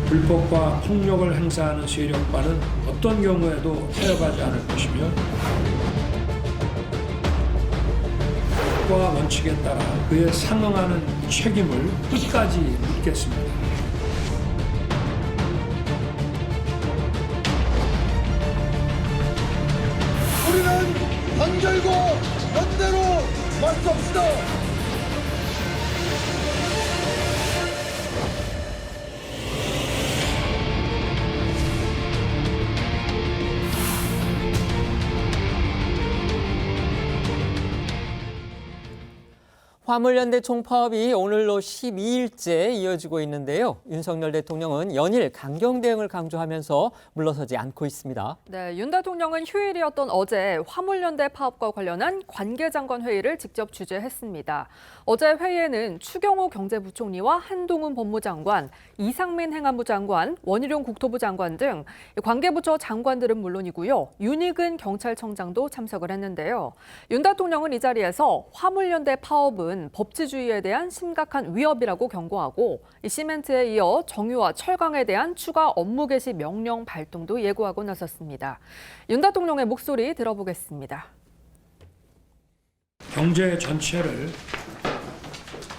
불법과 폭력을 행사하는 세력과는 어떤 경우에도 타협하지 않을 것이며 법과 원칙에 따라 그에 상응하는 책임을 끝까지 묻겠습니다. 우리는 단결과 연대로 맞섭시다. 화물연대 총파업이 오늘로 12일째 이어지고 있는데요. 윤석열 대통령은 연일 강경 대응을 강조하면서 물러서지 않고 있습니다. 네, 윤 대통령은 휴일이었던 어제 화물연대 파업과 관련한 관계장관 회의를 직접 주재했습니다. 어제 회의에는 추경호 경제부총리와 한동훈 법무장관, 이상민 행안부 장관, 원희룡 국토부 장관 등 관계부처 장관들은 물론이고요. 윤익은 경찰청장도 참석을 했는데요. 윤 대통령은 이 자리에서 화물연대 파업은 법치주의에 대한 심각한 위협이라고 경고하고 시멘트에 이어 정유와 철강에 대한 추가 업무 개시 명령 발동도 예고하고 나섰습니다. 윤 대통령의 목소리 들어보겠습니다. 경제 전체를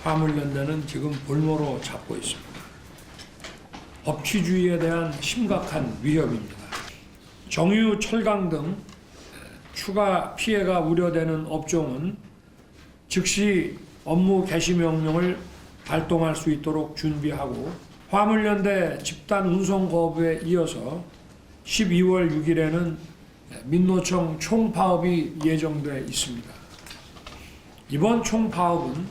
화물연대는 지금 볼모로 잡고 있습니다. 법치주의에 대한 심각한 위협입니다. 정유, 철강 등 추가 피해가 우려되는 업종은 즉시 업무 개시 명령을 발동할 수 있도록 준비하고 화물연대 집단 운송 거부에 이어서 12월 6일에는 민노총 총파업이 예정돼 있습니다. 이번 총파업은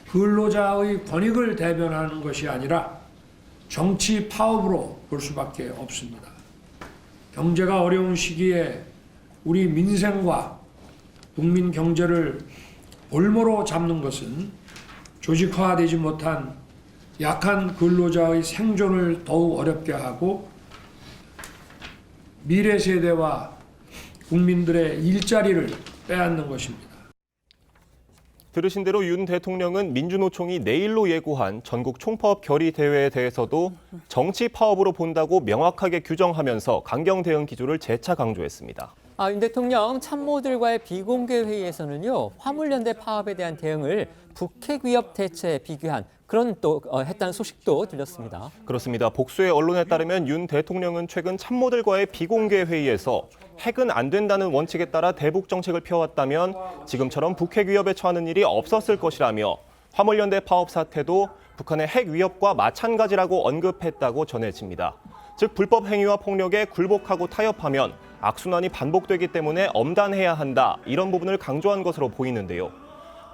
근로자의 권익을 대변하는 것이 아니라 정치 파업으로 볼 수밖에 없습니다. 경제가 어려운 시기에 우리 민생과 국민 경제를 볼모로 잡는 것은 조직화되지 못한 약한 근로자의 생존을 더욱 어렵게 하고 미래 세대와 국민들의 일자리를 빼앗는 것입니다. 들으신 대로 윤 대통령은 민주노총이 내일로 예고한 전국 총파업 결의 대회에 대해서도 정치 파업으로 본다고 명확하게 규정하면서 강경 대응 기조를 재차 강조했습니다. 윤 대통령 참모들과의 비공개 회의에서는요, 화물연대 파업에 대한 대응을 북핵 위협 대체에 비교한 그런 했다는 소식도 들렸습니다. 그렇습니다. 복수의 언론에 따르면 윤 대통령은 최근 참모들과의 비공개 회의에서 핵은 안 된다는 원칙에 따라 대북 정책을 펴왔다면 지금처럼 북핵 위협에 처하는 일이 없었을 것이라며 화물연대 파업 사태도 북한의 핵 위협과 마찬가지라고 언급했다고 전해집니다. 즉 불법 행위와 폭력에 굴복하고 타협하면 악순환이 반복되기 때문에 엄단해야 한다, 이런 부분을 강조한 것으로 보이는데요.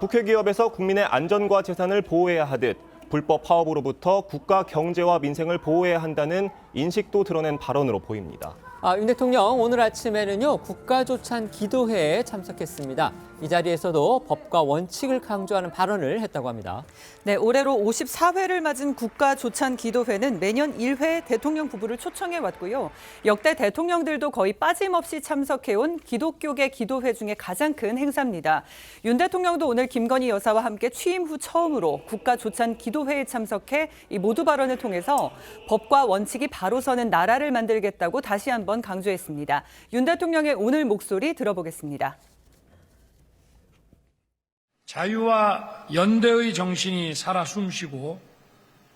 북핵 위협에서 국민의 안전과 재산을 보호해야 하듯 불법 파업으로부터 국가 경제와 민생을 보호해야 한다는 인식도 드러낸 발언으로 보입니다. 윤 대통령 오늘 아침에는요, 국가조찬 기도회에 참석했습니다. 이 자리에서도 법과 원칙을 강조하는 발언을 했다고 합니다. 네, 올해로 54회를 맞은 국가조찬 기도회는 매년 1회 대통령 부부를 초청해 왔고요. 역대 대통령들도 거의 빠짐없이 참석해온 기독교계 기도회 중에 가장 큰 행사입니다. 윤 대통령도 오늘 김건희 여사와 함께 취임 후 처음으로 국가조찬 기도회에 참석해 이 모두 발언을 통해서 법과 원칙이 바로 서는 나라를 만들겠다고 다시 한번 강조했습니다. 윤 대통령의 오늘 목소리 들어보겠습니다. 자유와 연대의 정신이 살아 숨쉬고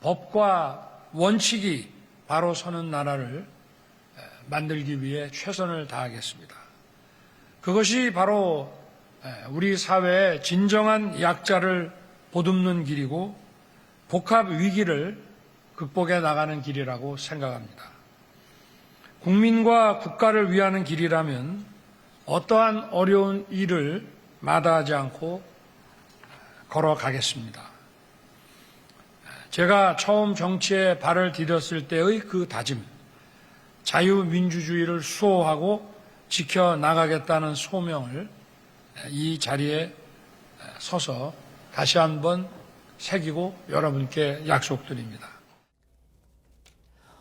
법과 원칙이 바로 서는 나라를 만들기 위해 최선을 다하겠습니다. 그것이 바로 우리 사회의 진정한 약자를 보듬는 길이고 복합 위기를 극복해 나가는 길이라고 생각합니다. 국민과 국가를 위하는 길이라면 어떠한 어려운 일을 마다하지 않고 걸어가겠습니다. 제가 처음 정치에 발을 디뎠을 때의 그 다짐, 자유민주주의를 수호하고 지켜나가겠다는 소명을 이 자리에 서서 다시 한번 새기고 여러분께 약속드립니다.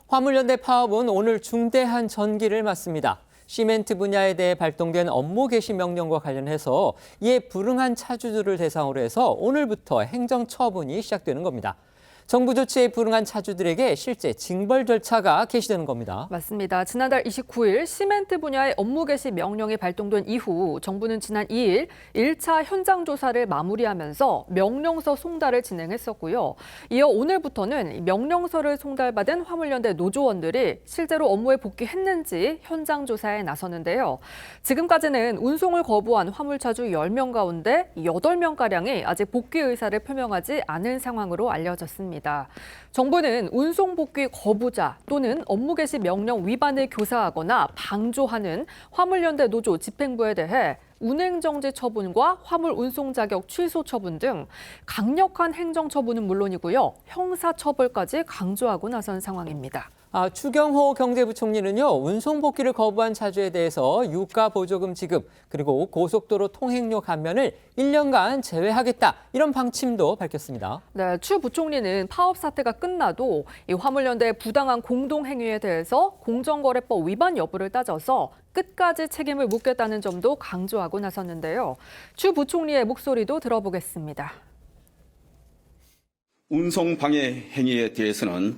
화물연대 파업은 오늘 중대한 전기를 맞습니다. 시멘트 분야에 대해 발동된 업무 개시 명령과 관련해서 이에 불응한 차주들을 대상으로 해서 오늘부터 행정처분이 시작되는 겁니다. 정부 조치에 불응한 차주들에게 실제 징벌 절차가 개시되는 겁니다. 맞습니다. 지난달 29일 시멘트 분야의 업무 개시 명령이 발동된 이후 정부는 지난 2일 1차 현장 조사를 마무리하면서 명령서 송달을 진행했었고요. 이어 오늘부터는 명령서를 송달받은 화물연대 노조원들이 실제로 업무에 복귀했는지 현장 조사에 나서는데요. 지금까지는 운송을 거부한 화물차주 10명 가운데 8명가량이 아직 복귀 의사를 표명하지 않은 상황으로 알려졌습니다. 정부는 운송 복귀 거부자 또는 업무 개시 명령 위반을 교사하거나 방조하는 화물연대 노조 집행부에 대해 운행정지 처분과 화물 운송 자격 취소 처분 등 강력한 행정처분은 물론이고요. 형사처벌까지 강조하고 나선 상황입니다. 추경호 경제부총리는요, 운송 복귀를 거부한 차주에 대해서 유가 보조금 지급 그리고 고속도로 통행료 감면을 1년간 제외하겠다 이런 방침도 밝혔습니다. 네, 추 부총리는 파업 사태가 끝나도 이 화물연대의 부당한 공동행위에 대해서 공정거래법 위반 여부를 따져서 끝까지 책임을 묻겠다는 점도 강조하고 나섰는데요. 추 부총리의 목소리도 들어보겠습니다. 운송 방해 행위에 대해서는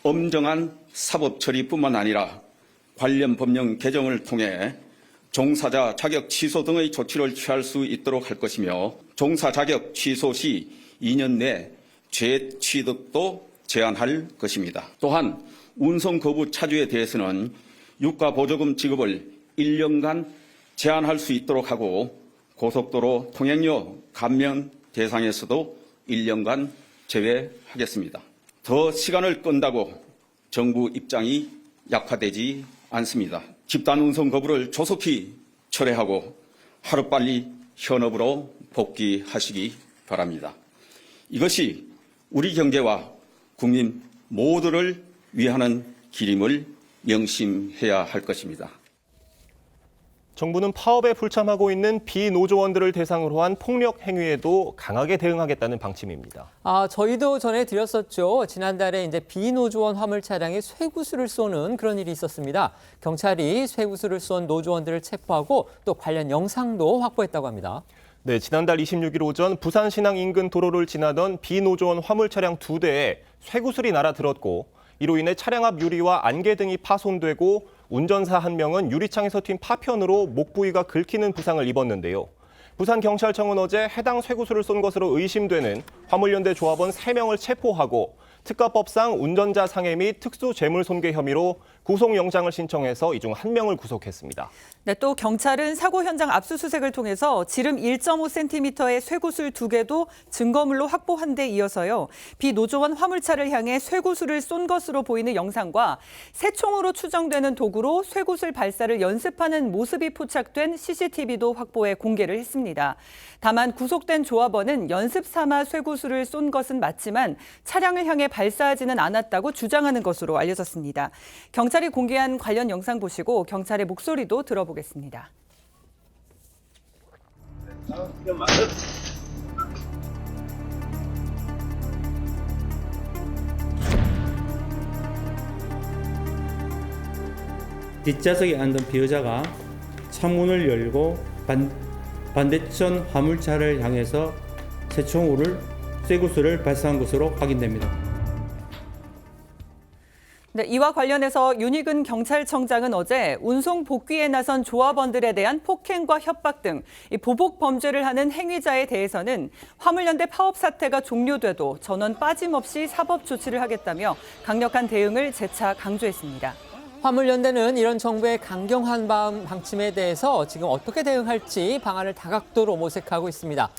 엄정한 사법 처리뿐만 아니라 관련 법령 개정을 통해 종사자 자격 취소 등의 조치를 취할 수 있도록 할 것이며 종사 자격 취소 시 2년 내 재취득도 제한할 것입니다. 또한 운송 거부 차주에 대해서는 유가 보조금 지급을 1년간 제한할 수 있도록 하고 고속도로 통행료 감면 대상에서도 1년간 제외하겠습니다. 더 시간을 끈다고 정부 입장이 약화되지 않습니다. 집단 운송 거부를 조속히 철회하고 하루빨리 현업으로 복귀하시기 바랍니다. 이것이 우리 경제와 국민 모두를 위하는 길임을 명심해야 할 것입니다. 정부는 파업에 불참하고 있는 비노조원들을 대상으로 한 폭력 행위에도 강하게 대응하겠다는 방침입니다. 저희도 전해드렸었죠. 지난달에 이제 비노조원 화물 차량에 쇠구슬을 쏘는 그런 일이 있었습니다. 경찰이 쇠구슬을 쏜 노조원들을 체포하고 또 관련 영상도 확보했다고 합니다. 네, 지난달 26일 오전 부산 신항 인근 도로를 지나던 비노조원 화물 차량 2대에 쇠구슬이 날아들었고 이로 인해 차량 앞 유리와 안개 등이 파손되고 운전사 1명은 유리창에서 튄 파편으로 목 부위가 긁히는 부상을 입었는데요. 부산경찰청은 어제 해당 쇠구슬을 쏜 것으로 의심되는 화물연대 조합원 3명을 체포하고 특가법상 운전자 상해 및 특수재물손괴 혐의로 구속영장을 신청해서 이 중 1명을 구속했습니다. 네, 또 경찰은 사고 현장 압수수색을 통해서 지름 1.5cm의 쇠구슬 2개도 증거물로 확보한 데 이어서요. 비노조원 화물차를 향해 쇠구슬을 쏜 것으로 보이는 영상과 새총으로 추정되는 도구로 쇠구슬 발사를 연습하는 모습이 포착된 CCTV도 확보해 공개를 했습니다. 다만 구속된 조합원은 연습 삼아 쇠구슬을 쏜 것은 맞지만 차량을 향해 발사하지는 않았다고 주장하는 것으로 알려졌습니다. 경찰이 공개한 관련 영상 보시고 경찰의 목소리도 들어보겠습니다. 뒷좌석에 앉은 피해자가 창문을 열고 반대편 화물차를 향해서 쇠구슬을 발사한 것으로 확인됩니다. 네, 이와 관련해서 윤희근 경찰청장은 어제 운송 복귀에 나선 조합원들에 대한 폭행과 협박 등 보복 범죄를 하는 행위자에 대해서는 화물연대 파업 사태가 종료돼도 전원 빠짐없이 사법 조치를 하겠다며 강력한 대응을 재차 강조했습니다. 화물연대는 이런 정부의 강경한 방침에 대해서 지금 어떻게 대응할지 방안을 다각도로 모색하고 있습니다.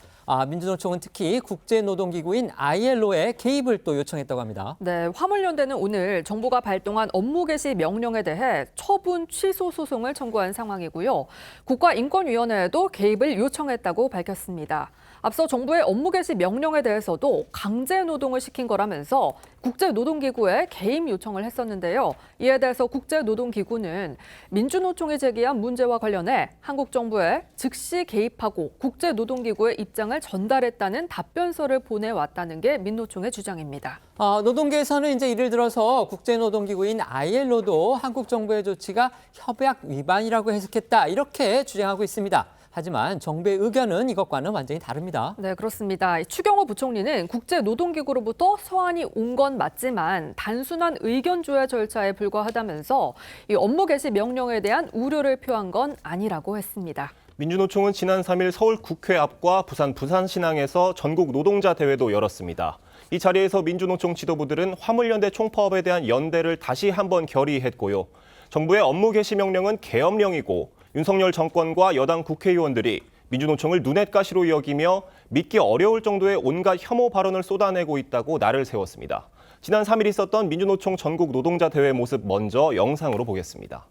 민주노총은 특히 국제노동기구인 ILO에 개입을 또 요청했다고 합니다. 네, 화물연대는 오늘 정부가 발동한 업무 개시 명령에 대해 처분 취소 소송을 청구한 상황이고요. 국가인권위원회에도 개입을 요청했다고 밝혔습니다. 앞서 정부의 업무 개시 명령에 대해서도 강제 노동을 시킨 거라면서 국제노동기구에 개입 요청을 했었는데요. 이에 대해서 국제노동기구는 민주노총이 제기한 문제와 관련해 한국 정부에 즉시 개입하고 국제노동기구의 입장을 전달했다는 답변서를 보내왔다는 게 민노총의 주장입니다. 노동계에서는 이제 이를 들어서 국제노동기구인 ILO도 한국 정부의 조치가 협약 위반이라고 해석했다 이렇게 주장하고 있습니다. 하지만 정부의 의견은 이것과는 완전히 다릅니다. 네, 그렇습니다. 추경호 부총리는 국제노동기구로부터 서한이 온 건 맞지만 단순한 의견 조회 절차에 불과하다면서 이 업무 개시 명령에 대한 우려를 표한 건 아니라고 했습니다. 민주노총은 지난 3일 서울 국회 앞과 부산신항에서 전국 노동자 대회도 열었습니다. 이 자리에서 민주노총 지도부들은 화물연대 총파업에 대한 연대를 다시 한번 결의했고요. 정부의 업무 개시 명령은 계엄령이고 윤석열 정권과 여당 국회의원들이 민주노총을 눈엣가시로 여기며 믿기 어려울 정도의 온갖 혐오 발언을 쏟아내고 있다고 날을 세웠습니다. 지난 3일 있었던 민주노총 전국 노동자 대회 모습 먼저 영상으로 보겠습니다.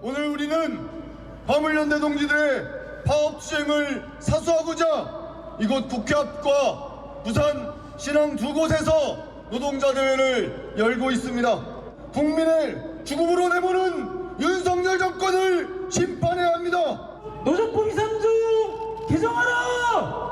오늘 우리는 화물연대 동지들의 파업 투쟁을 사수하고자 이곳 국회 앞과 부산 신항 두 곳에서 노동자 대회를 열고 있습니다. 국민의 죽음으로 내모는 윤석열 정권을 심판해야 합니다. 노조법 이상조 개정하라!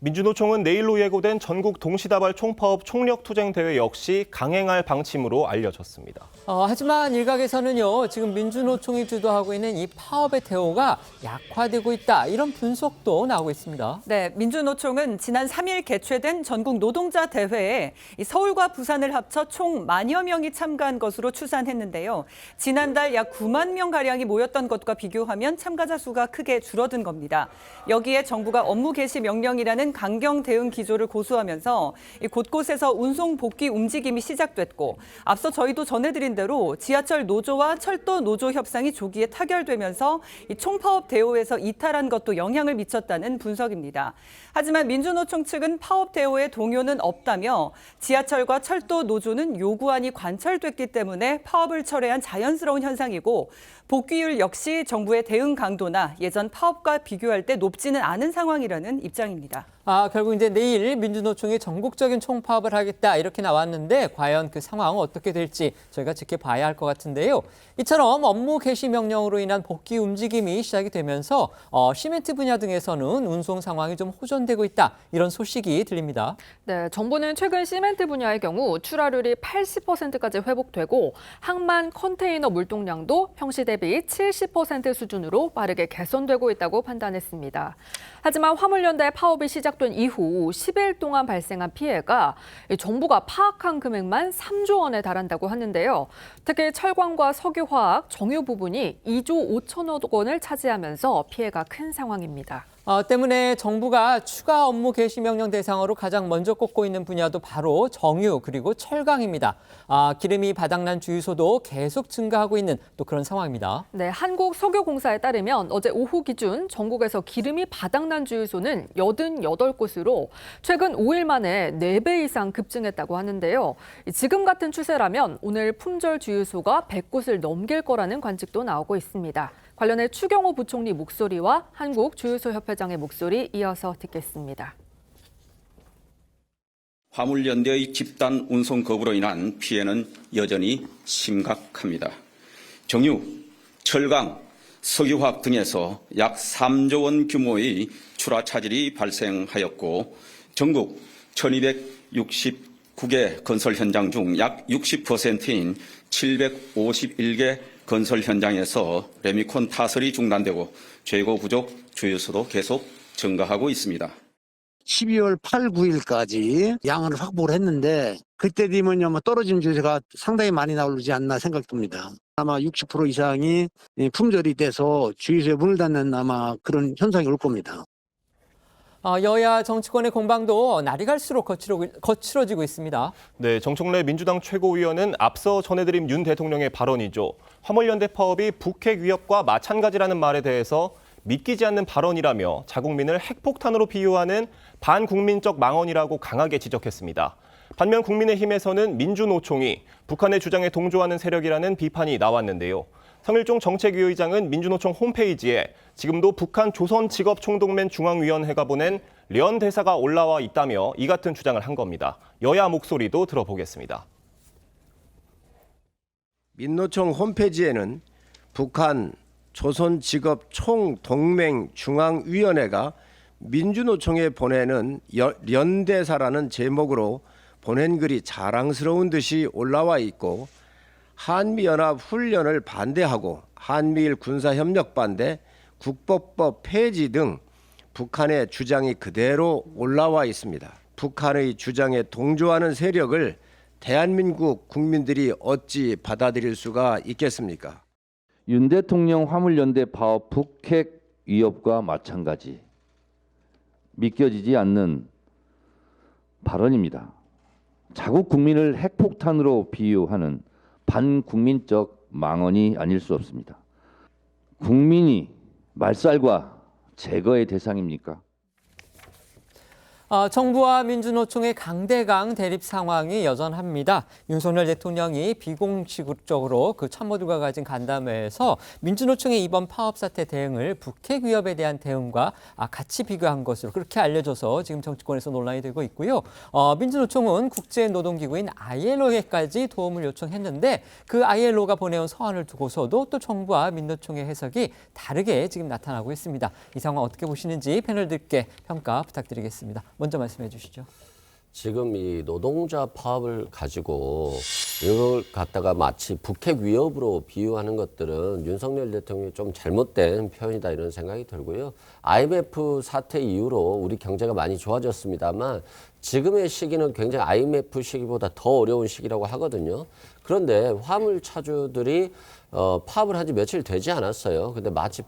민주노총은 내일로 예고된 전국 동시다발 총파업 총력투쟁 대회 역시 강행할 방침으로 알려졌습니다. 하지만 일각에서는요, 지금 민주노총이 주도하고 있는 이 파업의 대우가 약화되고 있다, 이런 분석도 나오고 있습니다. 네, 민주노총은 지난 3일 개최된 전국 노동자 대회에 서울과 부산을 합쳐 총 10,000여 명이 참가한 것으로 추산했는데요. 지난달 약 9만 명가량이 모였던 것과 비교하면 참가자 수가 크게 줄어든 겁니다. 여기에 정부가 업무 개시 명령이라는 강경 대응 기조를 고수하면서 곳곳에서 운송 복귀 움직임이 시작됐고, 앞서 저희도 전해드린 대로 지하철 노조와 철도 노조 협상이 조기에 타결되면서 이 총파업 대우에서 이탈한 것도 영향을 미쳤다는 분석입니다. 하지만 민주노총 측은 파업 대우에 동요는 없다며 지하철과 철도 노조는 요구안이 관철됐기 때문에 파업을 철회한 자연스러운 현상이고, 복귀율 역시 정부의 대응 강도나 예전 파업과 비교할 때 높지는 않은 상황이라는 입장입니다. 결국 이제 내일 민주노총이 전국적인 총파업을 하겠다, 이렇게 나왔는데 과연 그 상황 어떻게 될지 저희가 지켜봐야 할 것 같은데요. 이처럼 업무 개시 명령으로 인한 복귀 움직임이 시작이 되면서 시멘트 분야 등에서는 운송 상황이 좀 호전되고 있다, 이런 소식이 들립니다. 네, 정부는 최근 시멘트 분야의 경우 출하율이 80%까지 회복되고 항만 컨테이너 물동량도 평시 대비 70% 수준으로 빠르게 개선되고 있다고 판단했습니다. 하지만 화물연대 파업이 시작된 이후 10일 동안 발생한 피해가 정부가 파악한 금액만 3조 원에 달한다고 하는데요. 특히 철광과 석유화학, 정유 부분이 2조 5천억 원을 차지하면서 피해가 큰 상황입니다. 때문에 정부가 추가 업무 개시 명령 대상으로 가장 먼저 꼽고 있는 분야도 바로 정유 그리고 철강입니다. 기름이 바닥난 주유소도 계속 증가하고 있는 또 그런 상황입니다. 네, 한국석유공사에 따르면 어제 오후 기준 전국에서 기름이 바닥난 주유소는 88곳으로 최근 5일 만에 4배 이상 급증했다고 하는데요. 지금 같은 추세라면 오늘 품절 주유소가 100곳을 넘길 거라는 관측도 나오고 있습니다. 관련해 추경호 부총리 목소리와 한국주유소협회장의 목소리 이어서 듣겠습니다. 화물연대의 집단 운송 거부로 인한 피해는 여전히 심각합니다. 정유, 철강, 석유화학 등에서 약 3조 원 규모의 출하 차질이 발생하였고, 전국 1269개 건설 현장 중 약 60%인 751개 건설 현장에서 레미콘 타설이 중단되고 재고 부족 주유소도 계속 증가하고 있습니다. 12월 8, 9일까지 양을 확보를 했는데 그때 되면요 떨어지는 주유소가 상당히 많이 나오지 않나 생각됩니다. 아마 60% 이상이 품절이 돼서 주유소에 문을 닫는 아마 그런 현상이 올 겁니다. 여야 정치권의 공방도 날이 갈수록 거칠어지고 있습니다. 네, 정청래 민주당 최고위원은 앞서 전해드린 윤 대통령의 발언이죠. 화물연대 파업이 북핵 위협과 마찬가지라는 말에 대해서 믿기지 않는 발언이라며 자국민을 핵폭탄으로 비유하는 반국민적 망언이라고 강하게 지적했습니다. 반면 국민의힘에서는 민주노총이 북한의 주장에 동조하는 세력이라는 비판이 나왔는데요. 성일종 정책위의장은 민주노총 홈페이지에 지금도 북한 조선직업총동맹 중앙위원회가 보낸 련 대사가 올라와 있다며 이 같은 주장을 한 겁니다. 여야 목소리도 들어보겠습니다. 민노총 홈페이지에는 북한 조선직업총동맹 중앙위원회가 민주노총에 보내는 련 대사라는 제목으로 보낸 글이 자랑스러운 듯이 올라와 있고, 한미연합 훈련을 반대하고 한미일 군사협력 반대, 국법법 폐지 등 북한의 주장이 그대로 올라와 있습니다. 북한의 주장에 동조하는 세력을 대한민국 국민들이 어찌 받아들일 수가 있겠습니까? 윤 대통령 화물연대 파업 북핵 위협과 마찬가지 믿겨지지 않는 발언입니다. 자국 국민을 핵폭탄으로 비유하는 반국민적 망언이 아닐 수 없습니다. 국민이 말살과 제거의 대상입니까? 정부와 민주노총의 강대강 대립 상황이 여전합니다. 윤석열 대통령이 비공식적으로 그 참모들과 가진 간담회에서 민주노총의 이번 파업 사태 대응을 북핵 위협에 대한 대응과 같이 비교한 것으로 그렇게 알려져서 지금 정치권에서 논란이 되고 있고요. 민주노총은 국제노동기구인 ILO에까지 도움을 요청했는데 그 ILO가 보내온 서한을 두고서도 또 정부와 민노총의 해석이 다르게 지금 나타나고 있습니다. 이 상황 어떻게 보시는지 패널들께 평가 부탁드리겠습니다. 먼저 말씀해 주시죠. 지금 이 노동자 파업을 가지고 이걸 갖다가 마치 북핵 위협으로 비유하는 것들은 윤석열 대통령이 좀 잘못된 표현이다 이런 생각이 들고요. IMF 사태 이후로 우리 경제가 많이 좋아졌습니다만 지금의 시기는 굉장히 IMF 시기보다 더 어려운 시기라고 하거든요. 그런데 화물차주들이 파업을 한 지 며칠 되지 않았어요. 근데 마치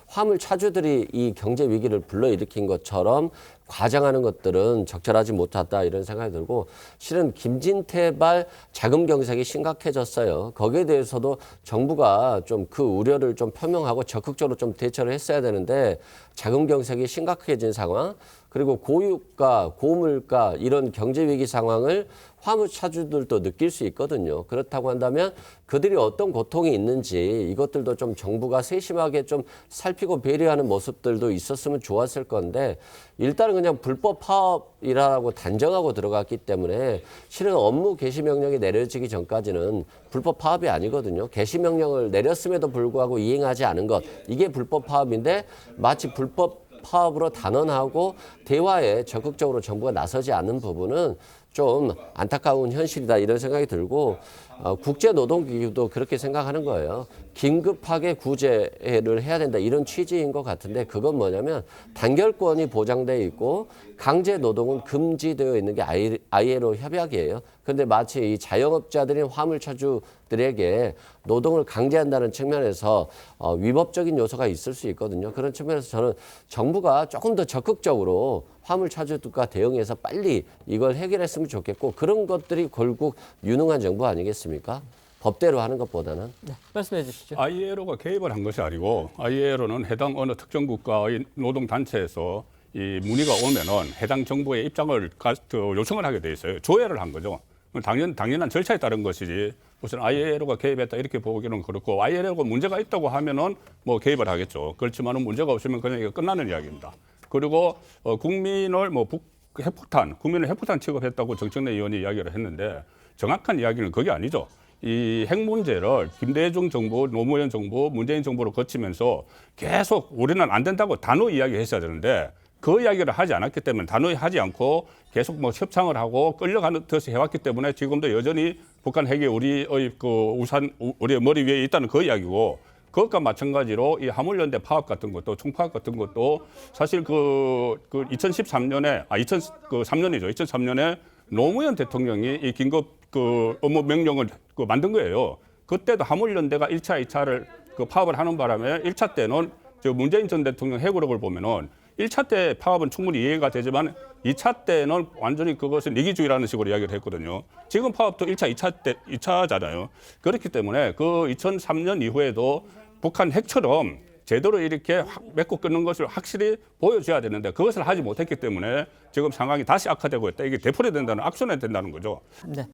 화물차주들이 이 경제 위기를 불러일으킨 것처럼 과장하는 것들은 적절하지 못하다 이런 생각이 들고 실은 김진태발 자금 경색이 심각해졌어요. 거기에 대해서도 정부가 좀 그 우려를 좀 표명하고 적극적으로 좀 대처를 했어야 되는데 자금 경색이 심각해진 상황 그리고 고유가, 고물가 이런 경제 위기 상황을 화물차주들도 느낄 수 있거든요. 그렇다고 한다면 그들이 어떤 고통이 있는지 이것들도 좀 정부가 세심하게 좀 살피고 배려하는 모습들도 있었으면 좋았을 건데 일단은 그냥 불법 파업이라고 단정하고 들어갔기 때문에 실은 업무 개시 명령이 내려지기 전까지는 불법 파업이 아니거든요. 개시 명령을 내렸음에도 불구하고 이행하지 않은 것 이게 불법 파업인데 마치 불법 파업으로 단언하고 대화에 적극적으로 정부가 나서지 않는 부분은 좀 안타까운 현실이다 이런 생각이 들고 국제노동기구도 그렇게 생각하는 거예요. 긴급하게 구제를 해야 된다 이런 취지인 것 같은데 그건 뭐냐면 단결권이 보장되어 있고 강제노동은 금지되어 있는 게 ILO 협약이에요. 그런데 마치 이 자영업자들인 화물차주들에게 노동을 강제한다는 측면에서 위법적인 요소가 있을 수 있거든요. 그런 측면에서 저는 정부가 조금 더 적극적으로 화물차주들과 대응해서 빨리 이걸 해결했으면 좋겠고 그런 것들이 결국 유능한 정부 아니겠습니까? 법대로 하는 것보다는. 네, 말씀해 주시죠. ILO가 개입을 한 것이 아니고 ILO는 해당 어느 특정 국가의 노동단체에서 이 문의가 오면은 해당 정부의 입장을 요청을 하게 돼 있어요. 조회를 한 거죠. 당연한 절차에 따른 것이지 무슨 ILO가 개입했다 이렇게 보기는 그렇고 ILO가 문제가 있다고 하면은 뭐 개입을 하겠죠. 그렇지만은 문제가 없으면 그냥 이거 끝나는 이야기입니다. 그리고 국민을 국민을 핵폭탄 취급했다고 정청래 의원이 이야기를 했는데 정확한 이야기는 그게 아니죠. 이 핵 문제를 김대중 정부, 노무현 정부, 문재인 정부로 거치면서 계속 우리는 안 된다고 단호히 이야기했어야 되는데 그 이야기를 하지 않았기 때문에 단호히 하지 않고 계속 뭐 협상을 하고 끌려가는 듯이 해왔기 때문에 지금도 여전히 북한 핵이 우리의 우리의 머리 위에 있다는 그 이야기고 그것과 마찬가지로 이 화물연대 파업 같은 것도 총파업 같은 것도 사실 2013년에 2003년에 노무현 대통령이 이 긴급 업무 명령을 만든 거예요. 그때도 화물연대가 1차, 2차를 파업을 하는 바람에 1차 때는 문재인 전 대통령 회고록을 보면은 1차 때 파업은 충분히 이해가 되지만 2차 때는 완전히 그것은 이기주의라는 식으로 이야기를 했거든요. 지금 파업도 1차, 2차잖아요. 그렇기 때문에 그 2003년 이후에도 북한 핵처럼 제대로 이렇게 맺고 끊는 것을 확실히 보여줘야 되는데 그것을 하지 못했기 때문에 지금 상황이 다시 악화되고 있다. 이게 되풀이된다는 악순환이 된다는 거죠. 네.